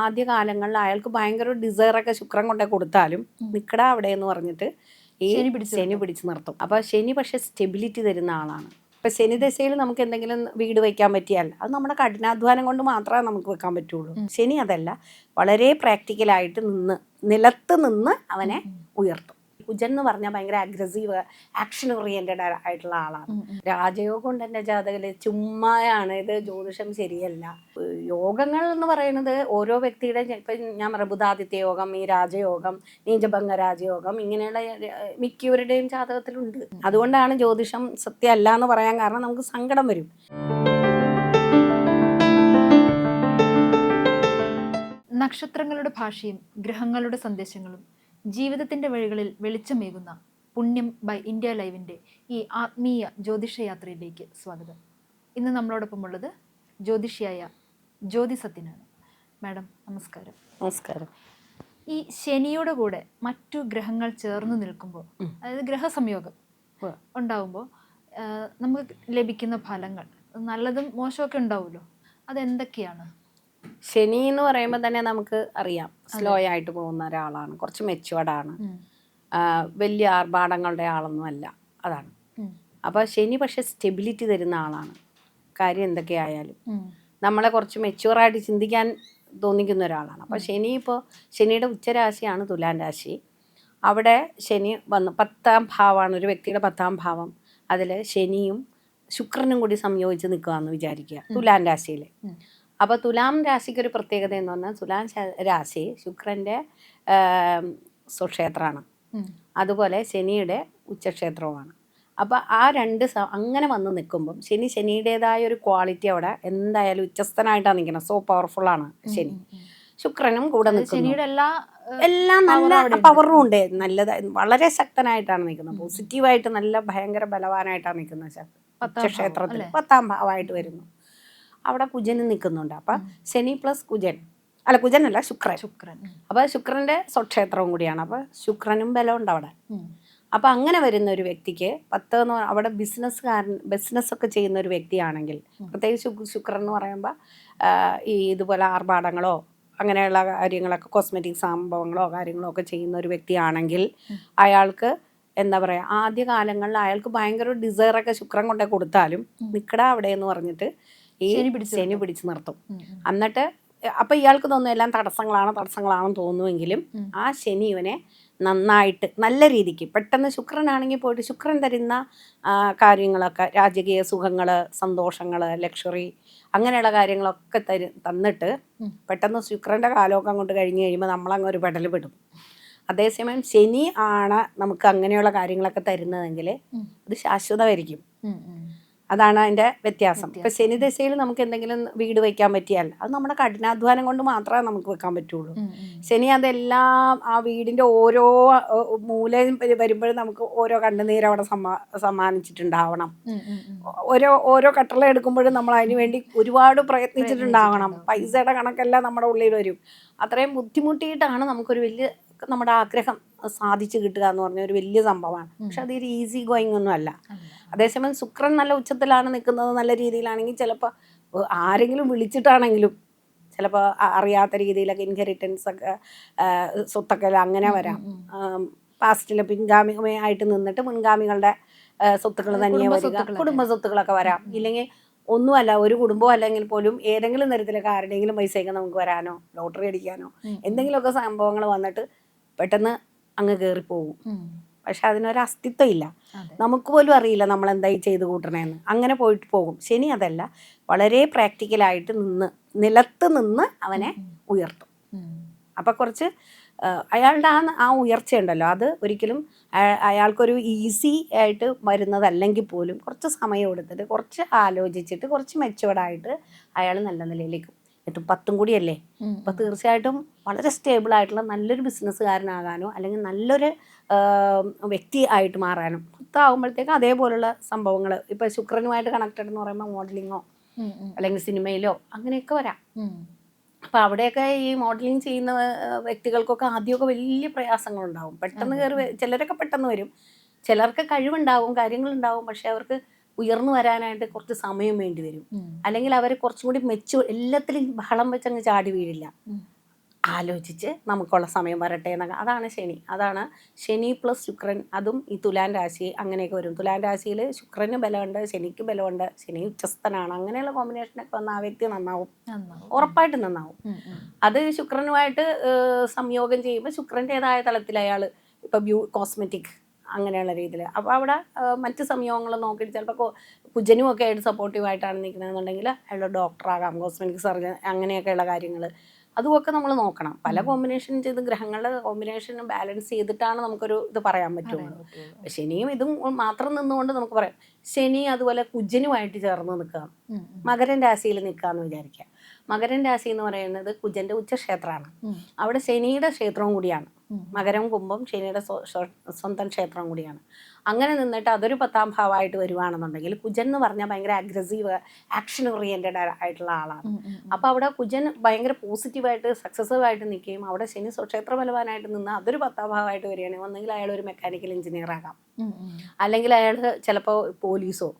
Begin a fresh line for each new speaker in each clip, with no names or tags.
ആദ്യ കാലങ്ങളിൽ അയാൾക്ക് ഭയങ്കര ഡിസയറൊക്കെ ശുക്രൻ കൊണ്ടേ കൊടുത്താലും നിക്കടാ അവിടെ എന്ന് പറഞ്ഞിട്ട് ഈ ശനി പിടിച്ചു നിർത്തും. അപ്പോൾ ശനി പക്ഷെ സ്റ്റെബിലിറ്റി തരുന്ന ആളാണ്. ഇപ്പം ശനി ദശയിൽ നമുക്ക് എന്തെങ്കിലും വീട് വയ്ക്കാൻ പറ്റിയാൽ അത് നമ്മുടെ കഠിനാധ്വാനം കൊണ്ട് മാത്രമേ നമുക്ക് വെക്കാൻ പറ്റുള്ളൂ. ശനി അതല്ല, വളരെ പ്രാക്ടിക്കലായിട്ട് നിലത്ത് നിന്ന് അവനെ ഉയർത്തും. കുജൻ എന്ന് പറഞ്ഞാൽ ഭയങ്കര അഗ്രസീവ്, ആക്ഷൻ ഓറിയന്റഡ് ആയിട്ടുള്ള ആളാണ്. രാജയോഗം കൊണ്ട് എൻ്റെ ജാതകത്തില് ചുമ്മായാണ്, ഇത് ജ്യോതിഷം ശരിയല്ല. യോഗങ്ങൾ എന്ന് പറയുന്നത് ഓരോ വ്യക്തിയുടെ, ഇപ്പം ഞാൻ ബുധാദിത്യ യോഗം, ഈ രാജയോഗം, നീചഭംഗ രാജയോഗം, ഇങ്ങനെയുള്ള മിക്കവരുടെയും ജാതകത്തിലുണ്ട്. അതുകൊണ്ടാണ് ജ്യോതിഷം സത്യമല്ല എന്ന് പറയാൻ കാരണം നമുക്ക് സങ്കടം വരും.
നക്ഷത്രങ്ങളുടെ ഭാഷയും ഗ്രഹങ്ങളുടെ സന്ദേശങ്ങളും ജീവിതത്തിൻ്റെ വഴികളിൽ വെളിച്ചമേകുന്ന പുണ്യം ബൈ ഇന്ത്യ ലൈവിൻ്റെ ഈ ആത്മീയ ജ്യോതിഷയാത്രയിലേക്ക് സ്വാഗതം. ഇന്ന് നമ്മളോടൊപ്പമുള്ളത് ജ്യോതിഷിയായ ജ്യോതി സത്യനാണ്. മാഡം നമസ്കാരം.
നമസ്കാരം.
ഈ ശനിയുടെ കൂടെ മറ്റു ഗ്രഹങ്ങൾ ചേർന്ന് നിൽക്കുമ്പോൾ, അതായത് ഗ്രഹസംയോഗം ഉണ്ടാകുമ്പോൾ നമുക്ക് ലഭിക്കുന്ന ഫലങ്ങൾ നല്ലതും മോശമൊക്കെ ഉണ്ടാവുമല്ലോ, അതെന്തൊക്കെയാണ്?
ശനി എന്ന് പറയുമ്പോൾ തന്നെ നമുക്ക് അറിയാം സ്ലോ ആയിട്ട് പോകുന്ന ഒരാളാണ്, കുറച്ച് മെച്ചുവേർഡാണ്, വലിയ ആർഭാടങ്ങളുടെ ആളൊന്നും അല്ല, അതാണ്. അപ്പോൾ ശനി പക്ഷെ സ്റ്റെബിലിറ്റി തരുന്ന ആളാണ്. കാര്യം എന്തൊക്കെയായാലും നമ്മളെ കുറച്ച് മെച്ചുവറായിട്ട് ചിന്തിക്കാൻ തോന്നിക്കുന്ന ഒരാളാണ്. അപ്പോൾ ശനിയുടെ ഉച്ചരാശിയാണ് തുലാം രാശി. അവിടെ ശനി വന്ന് 10ാം ഭാവമാണ്, ഒരു വ്യക്തിയുടെ 10ാം ഭാവം. അതിൽ ശനിയും ശുക്രനും കൂടി സംയോജിച്ച് നിൽക്കുകയെന്ന് വിചാരിക്കുക തുലാം രാശിയിൽ. അപ്പോൾ തുലാം രാശിക്ക് ഒരു പ്രത്യേകത എന്ന് പറഞ്ഞാൽ തുലാം രാശി ശുക്രൻ്റെ സ്വക്ഷേത്രമാണ്, അതുപോലെ ശനിയുടെ ഉച്ചക്ഷേത്രവുമാണ്. അപ്പോൾ ആ രണ്ട് അങ്ങനെ വന്ന് നിൽക്കുമ്പം ശനിയുടേതായ ഒരു ക്വാളിറ്റി അവിടെ എന്തായാലും ഉച്ചസ്ഥനായിട്ടാണ് നിൽക്കുന്നത്. സോ പവർഫുള്ളാണ് ശനി. ശുക്രനും കൂടെ നിൽക്കുന്നു, എല്ലാം നല്ല പവറും ഉണ്ട്, നല്ലതായി വളരെ ശക്തനായിട്ടാണ് നിൽക്കുന്നത്. പോസിറ്റീവായിട്ട് നല്ല ഭയങ്കര ബലവാനായിട്ടാണ് നിൽക്കുന്നത്. ഉച്ചക്ഷേത്രത്തിൽ 10ാം ഭാവമായിട്ട് വരുന്നു. അവിടെ കുജന് നിൽക്കുന്നുണ്ട്. അപ്പം ശനി പ്ലസ് കുജനല്ല ശുക്രൻ. അപ്പോൾ ശുക്രൻ്റെ സ്വക്ഷേത്രവും കൂടിയാണ്. അപ്പോൾ ശുക്രനും ബലമുണ്ട് അവിടെ. അപ്പം അങ്ങനെ വരുന്ന ഒരു വ്യക്തിക്ക് 10 എന്ന് അവിടെ ബിസിനസ്സൊക്കെ ചെയ്യുന്ന ഒരു വ്യക്തിയാണെങ്കിൽ, പ്രത്യേകിച്ച് ശുക്രൻ എന്ന് പറയുമ്പോൾ ഈ ഇതുപോലെ ആർഭാടങ്ങളോ അങ്ങനെയുള്ള കാര്യങ്ങളൊക്കെ, കോസ്മെറ്റിക് സംഭവങ്ങളോ കാര്യങ്ങളോ ഒക്കെ ചെയ്യുന്ന ഒരു വ്യക്തിയാണെങ്കിൽ അയാൾക്ക് എന്താ പറയുക, ആദ്യ കാലങ്ങളിൽ അയാൾക്ക് ഭയങ്കര ഡിസയറൊക്കെ ശുക്രൻ കൊണ്ടേ കൊടുത്താലും നിക്കടാ അവിടെ എന്ന് പറഞ്ഞിട്ട് ഈ ശനി പിടിച്ചു നിർത്തും. എന്നിട്ട് അപ്പം ഇയാൾക്ക് തോന്നും എല്ലാം തടസ്സങ്ങളാണെന്ന് തോന്നുമെങ്കിലും ആ ശനി ഇവനെ നന്നായിട്ട് നല്ല രീതിക്ക് പെട്ടെന്ന്, ശുക്രനാണെങ്കിൽ പോയിട്ട് ശുക്രൻ തരുന്ന കാര്യങ്ങളൊക്കെ, രാജകീയ സുഖങ്ങൾ, സന്തോഷങ്ങൾ, ലക്ഷറി അങ്ങനെയുള്ള കാര്യങ്ങളൊക്കെ തന്നിട്ട് പെട്ടെന്ന് ശുക്രൻ്റെ കാലമൊക്കെ അങ്ങോട്ട് കഴിഞ്ഞ് കഴിയുമ്പോൾ നമ്മളങ്ങ് ഒരു പെടൽ പെടും. അതേസമയം ശനി ആണ് നമുക്ക് അങ്ങനെയുള്ള കാര്യങ്ങളൊക്കെ തരുന്നതെങ്കിൽ അത് ശാശ്വതമായിരിക്കും. അതാണ് അതിൻ്റെ വ്യത്യാസം. ഇപ്പം ശനി ദശയിൽ നമുക്ക് എന്തെങ്കിലും വീട് വയ്ക്കാൻ പറ്റിയാൽ അത് നമ്മുടെ കഠിനാധ്വാനം കൊണ്ട് മാത്രമേ നമുക്ക് വെക്കാൻ പറ്റുള്ളൂ. ശനി അതെല്ലാം ആ വീടിൻ്റെ ഓരോ മൂലയും വരുമ്പോഴും നമുക്ക് ഓരോ കണ്ണുനീര് അവിടെ സമ്മാനിച്ചിട്ടുണ്ടാവണം. ഓരോ കട്ടള എടുക്കുമ്പോഴും നമ്മൾ അതിന് വേണ്ടി ഒരുപാട് പ്രയത്നിച്ചിട്ടുണ്ടാവണം. പൈസയുടെ കണക്കെല്ലാം നമ്മുടെ ഉള്ളിൽ വരും. അത്രയും ബുദ്ധിമുട്ടിയിട്ടാണ് നമുക്കൊരു വലിയ നമ്മുടെ ആഗ്രഹം സാധിച്ചു കിട്ടുക എന്ന് പറഞ്ഞ ഒരു വലിയ സംഭവമാണ്. പക്ഷെ അതൊരു ഈസി ഗോയിങ് ഒന്നും അല്ല. അതേസമയം ശുക്രൻ നല്ല ഉച്ചത്തിലാണ് നിൽക്കുന്നത്, നല്ല രീതിയിലാണെങ്കിൽ ചിലപ്പോൾ ആരെങ്കിലും വിളിച്ചിട്ടാണെങ്കിലും ചിലപ്പോൾ അറിയാത്ത രീതിയിലൊക്കെ ഇൻഹെറിറ്റൻസ് ഒക്കെ, സ്വത്തൊക്കെ അങ്ങനെ വരാം. പാസ്റ്റിൽ പിൻഗാമിയായിട്ട് നിന്നിട്ട് മുൻഗാമികളുടെ സ്വത്തുക്കൾ തനിയെ വരിക, കുടുംബ സ്വത്തുക്കളൊക്കെ വരാം. ഇല്ലെങ്കിൽ ഒന്നുമല്ല, ഒരു കുടുംബം അല്ലെങ്കിൽ പോലും ഏതെങ്കിലും തരത്തിലൊക്കെ ആരുടെയെങ്കിലും പൈസയൊക്കെ നമുക്ക് വരാനോ ലോട്ടറി അടിക്കാനോ എന്തെങ്കിലുമൊക്കെ സംഭവങ്ങൾ വന്നിട്ട് പെട്ടെന്ന് അങ്ങ് കയറിപ്പോവും. പക്ഷെ അതിനൊരു അസ്തിത്വം ഇല്ല, നമുക്ക് പോലും അറിയില്ല നമ്മൾ എന്തായി ചെയ്ത് കൂട്ടണേന്ന്. അങ്ങനെ പോയിട്ട് പോകും. ശനി അതല്ല, വളരെ പ്രാക്ടിക്കലായിട്ട് നിലത്ത് നിന്ന് അവനെ ഉയർത്തും. അപ്പം കുറച്ച് അയാളുടെ ആ ഉയർച്ചയുണ്ടല്ലോ, അത് ഒരിക്കലും അയാൾക്കൊരു ഈസി ആയിട്ട് വരുന്നതല്ലെങ്കിൽ പോലും കുറച്ച് സമയം എടുത്തിട്ട്, കുറച്ച് ആലോചിച്ചിട്ട്, കുറച്ച് മെച്ചുവേർഡായിട്ട് അയാൾ നല്ല നിലയിലേക്ക് എത്തും. 10 കൂടിയല്ലേ. അപ്പോൾ തീർച്ചയായിട്ടും വളരെ സ്റ്റേബിൾ ആയിട്ടുള്ള നല്ലൊരു ബിസിനസ്സുകാരനാകാനോ അല്ലെങ്കിൽ നല്ലൊരു വ്യക്തി ആയിട്ട് മാറാനും 10 ആകുമ്പോഴത്തേക്കും അതേപോലുള്ള സംഭവങ്ങൾ, ഇപ്പോൾ ശുക്രനുമായിട്ട് കണക്റ്റഡ് എന്ന് പറയുമ്പോൾ മോഡലിങ്ങോ അല്ലെങ്കിൽ സിനിമയിലോ അങ്ങനെയൊക്കെ വരാം. അപ്പോൾ അവിടെയൊക്കെ ഈ മോഡലിംഗ് ചെയ്യുന്ന വ്യക്തികൾക്കൊക്കെ ആദ്യമൊക്കെ വലിയ പ്രയാസങ്ങളുണ്ടാവും. പെട്ടെന്ന് ചിലരൊക്കെ പെട്ടെന്ന് വരും, ചിലർക്ക് കഴിവുണ്ടാവും, കാര്യങ്ങളുണ്ടാവും, പക്ഷെ അവർക്ക് ഉയർന്നു വരാനായിട്ട് കുറച്ച് സമയം വേണ്ടി വരും. അല്ലെങ്കിൽ അവർ കുറച്ചും കൂടി എല്ലാത്തിലും ബഹളം വെച്ചങ്ങ് ചാടി വീഴില്ല. ആലോചിച്ച് നമുക്കുള്ള സമയം വരട്ടെ എന്നൊക്കെ. അതാണ് ശനി. അതാണ് ശനി പ്ലസ് ശുക്രൻ. അതും ഈ തുലാൻ രാശി അങ്ങനെയൊക്കെ വരും. തുലാൻ രാശിയിൽ ശുക്രന് ബലമുണ്ട്, ശനിക്ക് ബലമുണ്ട്, ശനി ഉച്ചസ്ഥനാണ്. അങ്ങനെയുള്ള കോമ്പിനേഷനൊക്കെ വന്ന ആ വ്യക്തി നന്നാവും, ഉറപ്പായിട്ടും നന്നാവും. അത് ശുക്രനുമായിട്ട് സംയോഗം ചെയ്യുമ്പോൾ ശുക്രൻ്റേതായ തലത്തിൽ അയാൾ ഇപ്പോൾ കോസ്മെറ്റിക് അങ്ങനെയുള്ള രീതിയിൽ. അപ്പോൾ അവിടെ മറ്റ് സംയോഗങ്ങൾ നോക്കിയിട്ട് ചിലപ്പോൾ കുജനും ഒക്കെ ആയിട്ട് സപ്പോർട്ടീവായിട്ടാണ് നിൽക്കുന്നതെന്നുണ്ടെങ്കിൽ അയാൾ ഡോക്ടറാകാം, കോസ്മെറ്റിക് സർജൻ അങ്ങനെയൊക്കെയുള്ള കാര്യങ്ങൾ അതുമൊക്കെ നമ്മൾ നോക്കണം. പല കോമ്പിനേഷൻ ചെയ്ത് ഗ്രഹങ്ങളുടെ കോമ്പിനേഷൻ ബാലൻസ് ചെയ്തിട്ടാണ് നമുക്കൊരു ഇത് പറയാൻ പറ്റുള്ളൂ. ശനിയും ഇതും മാത്രം നിന്നുകൊണ്ട് നമുക്ക് പറയാം. ശനി അതുപോലെ കുജനുമായിട്ട് ചേർന്ന് നിൽക്കുക, മകരൻ രാശിയിൽ നിൽക്കുക എന്ന് വിചാരിക്കുക. മകരൻ രാശി എന്ന് പറയുന്നത് കുജന്റെ ഉച്ചക്ഷേത്രമാണ്. അവിടെ ശനിയുടെ ക്ഷേത്രവും കൂടിയാണ്. മകരം കുംഭം ശനിയുടെ സ്വന്തം ക്ഷേത്രം കൂടിയാണ്. അങ്ങനെ നിന്നിട്ട് അതൊരു 10ാം ഭാവമായിട്ട് വരുവാണെന്നുണ്ടെങ്കിൽ കുജൻ എന്ന് പറഞ്ഞാൽ ഭയങ്കര അഗ്രസീവ്, ആക്ഷൻ ഓറിയൻറ്റഡ് ആയിട്ടുള്ള ആളാണ്. അപ്പോൾ അവിടെ കുജൻ ഭയങ്കര പോസിറ്റീവായിട്ട് സക്സസീവായിട്ട് നിൽക്കുകയും അവിടെ ശനി സ്വക്ഷേത്ര ബലവാനായിട്ട് നിന്ന് അതൊരു 10ാം ഭാവമായിട്ട് വരികയാണെങ്കിൽ ഒന്നെങ്കിൽ അയാൾ ഒരു മെക്കാനിക്കൽ എഞ്ചിനീയർ ആകാം, അല്ലെങ്കിൽ അയാൾ ചിലപ്പോൾ പോലീസോ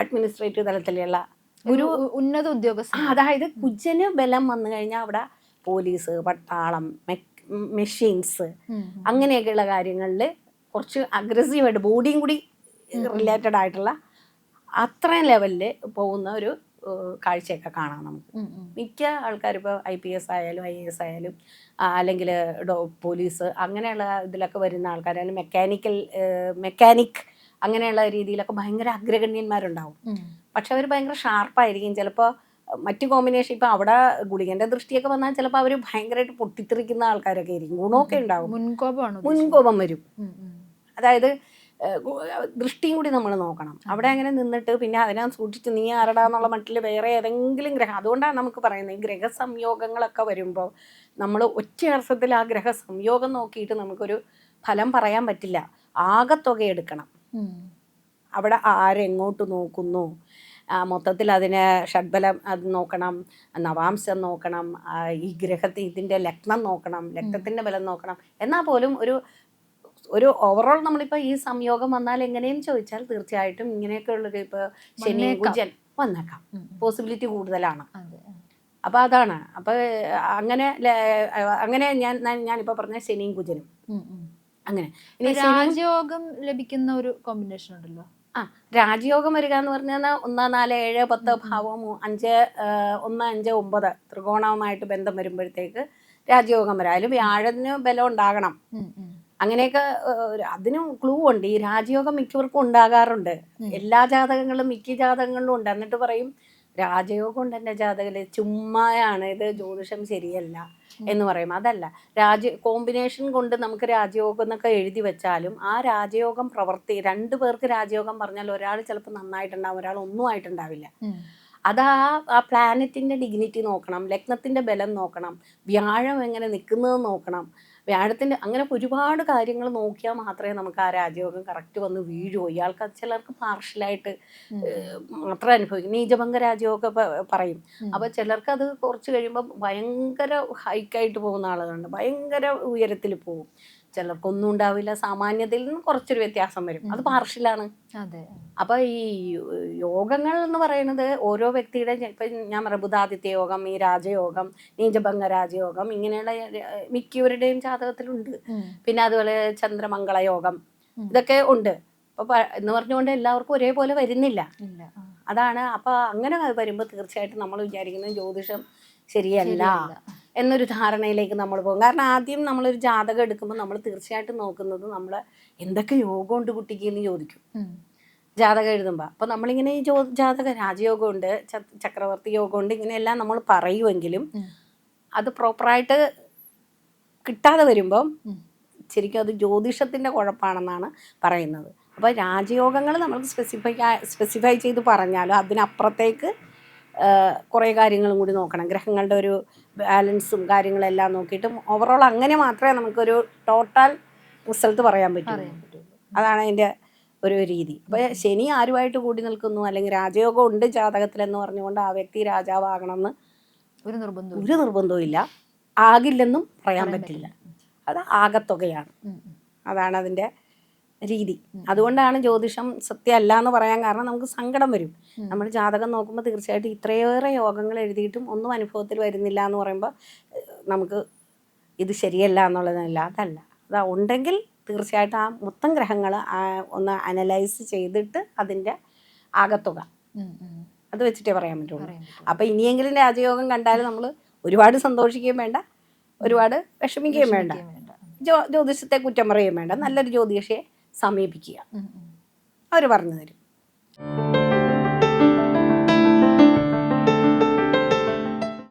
അഡ്മിനിസ്ട്രേറ്റീവ് തലത്തിലുള്ള ഒരു
ഉന്നത ഉദ്യോഗസ്ഥ.
അതായത് കുജന് ബലം വന്നു കഴിഞ്ഞാൽ അവിടെ പോലീസ്, പട്ടാളം, മെഷീൻസ് അങ്ങനെയൊക്കെയുള്ള കാര്യങ്ങളിൽ കുറച്ച് അഗ്രസീവായിട്ട് ബോഡിയും കൂടി റിലേറ്റഡ് ആയിട്ടുള്ള അത്രയും ലെവലിൽ പോകുന്ന ഒരു കാഴ്ചയൊക്കെ കാണാം നമുക്ക്. മിക്ക ആൾക്കാർ ഇപ്പോൾ IPS ആയാലും IAS ആയാലും അല്ലെങ്കിൽ പോലീസ് അങ്ങനെയുള്ള ഇതിലൊക്കെ വരുന്ന ആൾക്കാരായാലും മെക്കാനിക് അങ്ങനെയുള്ള രീതിയിലൊക്കെ ഭയങ്കര അഗ്രഗണ്യന്മാരുണ്ടാവും. പക്ഷെ അവർ ഭയങ്കര ഷാർപ്പായിരിക്കും. ചിലപ്പോൾ മറ്റു കോമ്പിനേഷൻ ഇപ്പം അവിടെ ഗുളികൻ്റെ ദൃഷ്ടിയൊക്കെ വന്നാൽ ചിലപ്പോൾ അവർ ഭയങ്കരമായിട്ട് പൊട്ടിത്തെറിക്കുന്ന ആൾക്കാരൊക്കെ ആയിരിക്കും. ഗുണമൊക്കെ ഉണ്ടാവും, മുൻകോപം വരും. അതായത് ദൃഷ്ടിയും കൂടി നമ്മൾ നോക്കണം. അവിടെ അങ്ങനെ നിന്നിട്ട് പിന്നെ അതിനെ സൂക്ഷിച്ച് നീ ആരടാന്നുള്ള മട്ടിൽ വേറെ ഏതെങ്കിലും ഗ്രഹം. അതുകൊണ്ടാണ് നമുക്ക് പറയുന്നത് ഈ ഗ്രഹസംയോഗങ്ങളൊക്കെ വരുമ്പോൾ നമ്മൾ ഒറ്റ അർത്ഥത്തിൽ ആ ഗ്രഹസംയോഗം നോക്കിയിട്ട് നമുക്കൊരു ഫലം പറയാൻ പറ്റില്ല. ആകത്തുക എടുക്കണം. അവിടെ ആരെങ്ങോട്ട് നോക്കുന്നു, മൊത്തത്തിൽ അതിന് ഷഡ്ബലം അത് നോക്കണം, നവാംശം നോക്കണം, ഈ ഗ്രഹത്തിൽ ഇതിൻ്റെ ലഗ്നം നോക്കണം, ലഗ്നത്തിൻ്റെ ബലം നോക്കണം. എന്നാൽ പോലും ഒരു ഓവറോൾ നമ്മളിപ്പോൾ ഈ സംയോഗം വന്നാൽ എങ്ങനെയും ചോദിച്ചാൽ തീർച്ചയായിട്ടും ഇങ്ങനെയൊക്കെ ഉള്ളത് ഇപ്പോൾ ശനി കുജൻ വന്നേക്കാം, പോസിബിലിറ്റി കൂടുതലാണ്. അപ്പോൾ അതാണ്. അപ്പോൾ അങ്ങനെ ഞാനിപ്പോൾ പറഞ്ഞ ശനിയും കുജനും അങ്ങനെ.
രാജയോഗം ലഭിക്കുന്ന ഒരു കോമ്പിനേഷൻ ഉണ്ടല്ലോ.
രാജയോഗം വരിക എന്ന് പറഞ്ഞാൽ 1, 4, 7, 10 ഭാവം 5, 1, 5, 9 ത്രികോണവുമായിട്ട് ബന്ധം വരുമ്പോഴത്തേക്ക് രാജയോഗം വരാം. അതിൽ വ്യാഴത്തിന് ബലം ഉണ്ടാകണം. അങ്ങനെയൊക്കെ അതിനും ക്ലൂ ഉണ്ട്. ഈ രാജയോഗം മിക്കവർക്കും ഉണ്ടാകാറുണ്ട്. എല്ലാ ജാതകങ്ങളും മിക്ക ജാതകങ്ങളിലും ഉണ്ട്. എന്നിട്ട് പറയും രാജയോഗം ഉണ്ട് എൻ്റെ ജാതകത്തിൽ, ചുമ്മായാണ്, ഇത് ജ്യോതിഷം ശരിയല്ല എന്ന് പറയും. അതല്ല, കോമ്പിനേഷൻ കൊണ്ട് നമുക്ക് രാജയോഗം എന്നൊക്കെ എഴുതി വെച്ചാലും ആ രാജയോഗം 2 പേർക്ക് രാജയോഗം പറഞ്ഞാൽ ഒരാൾ ചിലപ്പോൾ നന്നായിട്ടുണ്ടാവും, ഒരാൾ ഒന്നും ആയിട്ടുണ്ടാവില്ല. അത് ആ പ്ലാനറ്റിൻ്റെ ഡിഗ്നിറ്റി നോക്കണം, ലഗ്നത്തിൻ്റെ ബലം നോക്കണം, വ്യാഴം എങ്ങനെ നിൽക്കുന്നത് നോക്കണം, വ്യാഴത്തിൻ്റെ അങ്ങനെ ഒരുപാട് കാര്യങ്ങൾ നോക്കിയാൽ മാത്രമേ നമുക്ക് ആ രാജയോഗം കറക്റ്റ് വന്ന് വീഴുമോ. ഇയാൾക്ക് ചിലർക്ക് പാർഷ്യലായിട്ട് മാത്രം അനുഭവിക്കും. നീചഭംഗ രാജയോഗം പറയും. അപ്പോൾ ചിലർക്ക് അത് കുറച്ച് കഴിയുമ്പോൾ ഭയങ്കര ഹൈക്കായിട്ട് പോകുന്ന ആളുകളുണ്ട്, ഭയങ്കര ഉയരത്തിൽ പോകും. ചിലർക്കൊന്നും ഉണ്ടാവില്ല, സാമാന്യതയിൽ നിന്ന് കുറച്ചൊരു വ്യത്യാസം വരും. അത് പാർഷ്യലാണ്. അപ്പോൾ ഈ യോഗങ്ങൾ എന്ന് പറയുന്നത് ഓരോ വ്യക്തിയുടെ, ഇപ്പം ഞാൻ പറയാം ബുധാദിത്യ യോഗം, ഈ രാജയോഗം, നീചഭംഗ രാജയോഗം, ഇങ്ങനെയുള്ള മിക്കവരുടെയും ജാതകത്തിലുണ്ട്. പിന്നെ അതുപോലെ ചന്ദ്രമംഗള യോഗം, ഇതൊക്കെ ഉണ്ട്. അപ്പോൾ എന്ന് പറഞ്ഞുകൊണ്ട് എല്ലാവർക്കും ഒരേപോലെ വരുന്നില്ല. അതാണ്. അപ്പോൾ അങ്ങനെ വരുമ്പോൾ തീർച്ചയായിട്ടും നമ്മൾ വിചാരിക്കുന്നത് ജ്യോതിഷം ശരിയല്ല എന്നൊരു ധാരണയിലേക്ക് നമ്മൾ പോകും. കാരണം ആദ്യം നമ്മളൊരു ജാതകം എടുക്കുമ്പോൾ നമ്മൾ തീർച്ചയായിട്ടും നോക്കുന്നത് നമ്മൾ എന്തൊക്കെ യോഗം ഉണ്ട് കുട്ടിക്ക് എന്ന് ചോദിക്കും ജാതകം എഴുതുമ്പോൾ. അപ്പോൾ നമ്മളിങ്ങനെ ഈ ജാതക രാജയോഗമുണ്ട്, ചക്രവർത്തി യോഗമുണ്ട്, ഇങ്ങനെയെല്ലാം നമ്മൾ പറയുമെങ്കിലും അത് പ്രോപ്പറായിട്ട് കിട്ടാതെ വരുമ്പം ശരിക്കും അത് ജ്യോതിഷത്തിൻ്റെ കുഴപ്പമാണെന്നാണ് പറയുന്നത്. അപ്പോൾ രാജയോഗങ്ങൾ നമുക്ക് സ്പെസിഫൈ ചെയ്ത് പറഞ്ഞാലും അതിനപ്പുറത്തേക്ക് കുറേ കാര്യങ്ങളും കൂടി നോക്കണം. ഗ്രഹങ്ങളുടെ ഒരു ബാലൻസും കാര്യങ്ങളെല്ലാം നോക്കിയിട്ട് ഓവറോൾ അങ്ങനെ മാത്രമേ നമുക്കൊരു ടോട്ടൽ റിസൾട്ട് പറയാൻ പറ്റുള്ളൂ. അതാണ് അതിൻ്റെ ഒരു രീതി. അപ്പോൾ ശനി ആരുമായിട്ട് കൂടി നിൽക്കുന്നു അല്ലെങ്കിൽ രാജയോഗം ഉണ്ട് ജാതകത്തിലെന്ന് പറഞ്ഞുകൊണ്ട് ആ വ്യക്തി രാജാവാകണമെന്ന് ഒരു നിർബന്ധവും ഇല്ല, ആകില്ലെന്നും പറയാൻ പറ്റില്ല. അത് ആകത്തുകയാണ്. അതാണ് അതിൻ്റെ രീതി. അതുകൊണ്ടാണ് ജ്യോതിഷം സത്യമല്ല എന്ന് പറയാൻ കാരണം നമുക്ക് സങ്കടം വരും. നമ്മൾ ജാതകം നോക്കുമ്പോൾ തീർച്ചയായിട്ടും ഇത്രയേറെ യോഗങ്ങൾ എഴുതിയിട്ടും ഒന്നും അനുഭവത്തിൽ വരുന്നില്ല എന്ന് പറയുമ്പോൾ നമുക്ക് ഇത് ശരിയല്ല എന്നുള്ളതല്ല, അതല്ല. അത് ഉണ്ടെങ്കിൽ തീർച്ചയായിട്ടും ആ മൊത്തം ഗ്രഹങ്ങൾ ഒന്ന് അനലൈസ് ചെയ്തിട്ട് അതിൻ്റെ ആകത്തുക അത് വെച്ചിട്ടേ പറയാൻ പറ്റുള്ളൂ. അപ്പം ഇനിയെങ്കിലും രാജയോഗം കണ്ടാൽ നമ്മൾ ഒരുപാട് സന്തോഷിക്കുകയും വേണ്ട, ഒരുപാട് വിഷമിക്കുകയും വേണ്ട, ജ്യോതിഷത്തെ കുറ്റം പറയുകയും വേണ്ട. നല്ലൊരു ജ്യോതിഷിയെ സമീപിക്കുക, അവർ പറഞ്ഞു തരും.